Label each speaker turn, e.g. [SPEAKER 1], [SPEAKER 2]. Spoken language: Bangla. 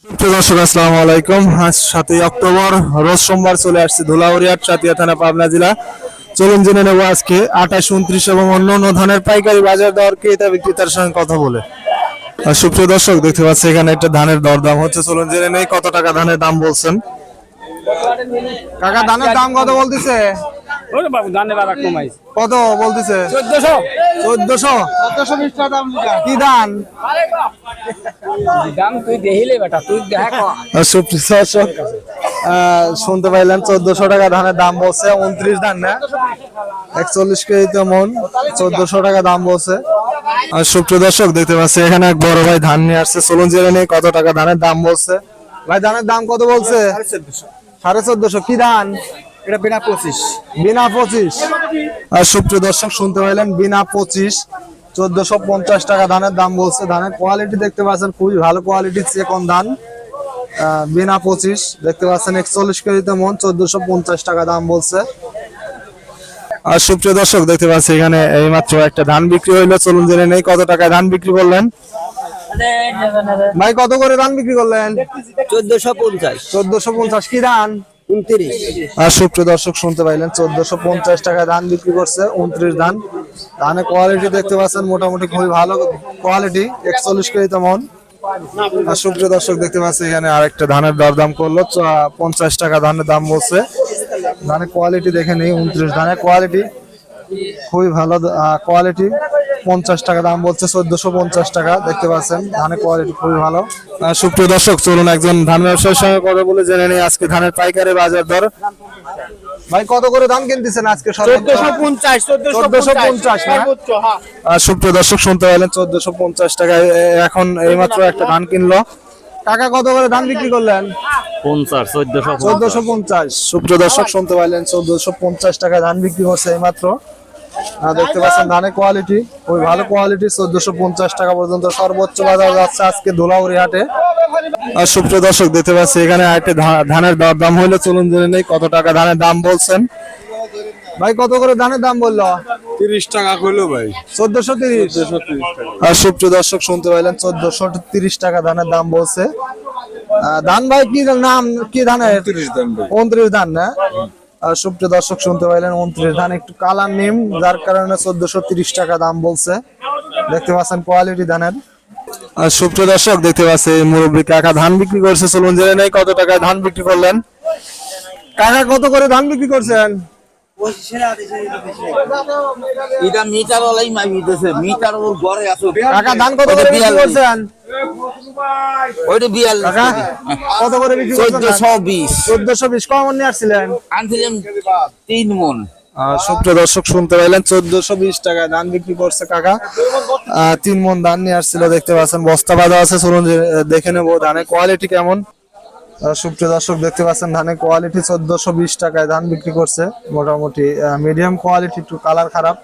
[SPEAKER 1] প্রিয় দর্শক আসসালামু আলাইকুম। আজ 7ই অক্টোবর রোজ সোমবার চলে আসছে ধুলাউড়িয়ার চাতিয়া থানা পাবনা জেলা। চলুন জেনে নেব আজকে 28, 29 এবং অন্যান্য ধানের পাইকারি বাজার দর ক্রেতা বিক্রেতার সঙ্গে কথা বলে। সুপ্রিয় দর্শক দেখতে পাচ্ছি এখানে একটা ধানের দর দাম হচ্ছে, চলুন জেনে নেই কত টাকা ধানের দাম বলছেন। কাকা ধানের দাম কত বলতেছে? কত বলতেছে? 1400 কি ধান? শুনতে পাইলেন 1400 টাকা ধানের দাম বলছে। 29 ধান না, 41 কেজিতে মন, 1400 টাকা দাম বলছে। আর সুপ্রিয় দর্শক দেখতে পাচ্ছি এখানে এক বড় ভাই ধান নিয়ে আসছে, চলুন জেনে নেই কত টাকা ধানের দাম বলছে। ভাই ধানের দাম কত বলছে? 1450 কি ধান?
[SPEAKER 2] এটা বিনা 25
[SPEAKER 1] বিনা 25। আর সুপ্রিয় দর্শক শুনতে পাইলেন বিনা 25, 1450 টাকা ধানের দাম বলছে। ধানের কোয়ালিটি দেখতে পাচ্ছেন খুবই ভালো কোয়ালিটির চেকন ধান। বিনা 25 দেখতে পাচ্ছেন 41 কেজিতে মন, 1450 টাকা দাম বলছে। আর সুপ্রিয় দর্শক দেখতে পাচ্ছি এখানে এইমাত্র একটা ধান বিক্রি হইলো, চলুন জেনে নেই কত টাকায় ধান বিক্রি করলেন। ভাই কত করে ধান বিক্রি করলেন?
[SPEAKER 2] 1450
[SPEAKER 1] কি ধান?
[SPEAKER 2] 29
[SPEAKER 1] আর সুপ্রিয় দর্শক শুনতে পাইলেন 1450 টাকায় ধান বিক্রি করছে। 29 ধান। ধানের কোয়ালিটি দেখতে পাচ্ছেন মোটামুটি খুবই ভালো কোয়ালিটি, 41 কেজিতে মন। আর সুপ্রিয় দর্শক দেখতে পাচ্ছি এখানে আরেকটা ধানের দরদাম করলো 50 টাকা ধানের দাম বলছে। ধানের কোয়ালিটি দেখে নেই, 29 ধানের কোয়ালিটি খুবই ভালো কোয়ালিটি, 50 টাকা দাম বলছে। 1450 টাকা দেখতে পাচ্ছেন, ধানের কোয়ালিটি খুবই ভালো। সুপ্রিয় দর্শক চলুন একজন ধান ব্যবসায়ীর সঙ্গে কথা বলে জেনে নেই আজকে ধানের পাইকারি বাজার দর। ভাই কত করে ধান কিনতেছেন আজকে? 1450 না? সুপ্রিয় দর্শক শুনতে পাইলেন 1450 টাকায় এখন এইমাত্র একটা ধান কিনলো। টাকা কত করে ধান বিক্রি করলেন? 1450। সুপ্রিয় দর্শক শুনতে পাইলেন 1450 টাকা ধান বিক্রি করছে এইমাত্র। দেখতে পাচ্ছেন ধানের কোয়ালিটি খুবই ভালো কোয়ালিটি, 1450 টাকা পর্যন্ত সর্বোচ্চ বাজার যাচ্ছে আজকে ধুলাউড়ি হাটে। আর সুপ্রিয় দর্শক দেখতে পাচ্ছি এখানে একটা ধানের দাম হইলো, চলুন জেনে নেই কত টাকা ধানের দাম বলছেন। ভাই কত করে ধানের দাম বললো?
[SPEAKER 2] 30 টাকা কইলো ভাই।
[SPEAKER 1] 1430। আর সুপ্রিয় দর্শক শুনতে পাইলেন 1430 টাকা ধানের দাম বলছে। ধান ভাই কি নাম কি ধানের?
[SPEAKER 2] 29 দাম ভাই।
[SPEAKER 1] 29 ধান না? আর সুপ্রিয় দর্শক শুনতে পাইলেন 29 ধান, একটু কালার নিম যার কারণে 1430 টাকা দাম বলছে। দেখতে পাচ্ছেন কোয়ালিটি ধানের। আর সুপ্রিয় দর্শক দেখতে পাচ্ছি মুরব্বী কাকা ধান বিক্রি করছে, চলুন জেনে নেই কত টাকায় ধান বিক্রি করলেন। কাকা কত করে ধান বিক্রি করছেন?
[SPEAKER 2] এটা মিটার ওলাই মাই দিতেছে, মিটার ওর ঘরে আছে।
[SPEAKER 1] কাকা ধান কত করে বিক্রি করছেন?
[SPEAKER 2] ওইটা 42
[SPEAKER 1] কাকা কত করে বিক্রি করছেন?
[SPEAKER 2] 1420
[SPEAKER 1] 1420 কমন নিয়ে আসছিলেন?
[SPEAKER 2] আনছিলাম 3 মন।
[SPEAKER 1] সুপ্রিয় দর্শক শুনতে পাইলেন 1420 টাকায় ধান বিক্রি করছে কাকা। 3 মন ধান নিয়ে আসছিল, দেখতে পাচ্ছেন বস্তা বাঁধা আছে, চলুন দেখে নেবো ধানের কোয়ালিটি কেমন। সুপ্রিয় দর্শক দেখতে পাচ্ছেন ধানের কোয়ালিটি 1420 টাকায় ধান বিক্রি করছে, মোটামুটি মিডিয়াম কোয়ালিটি, একটু কালার খারাপ।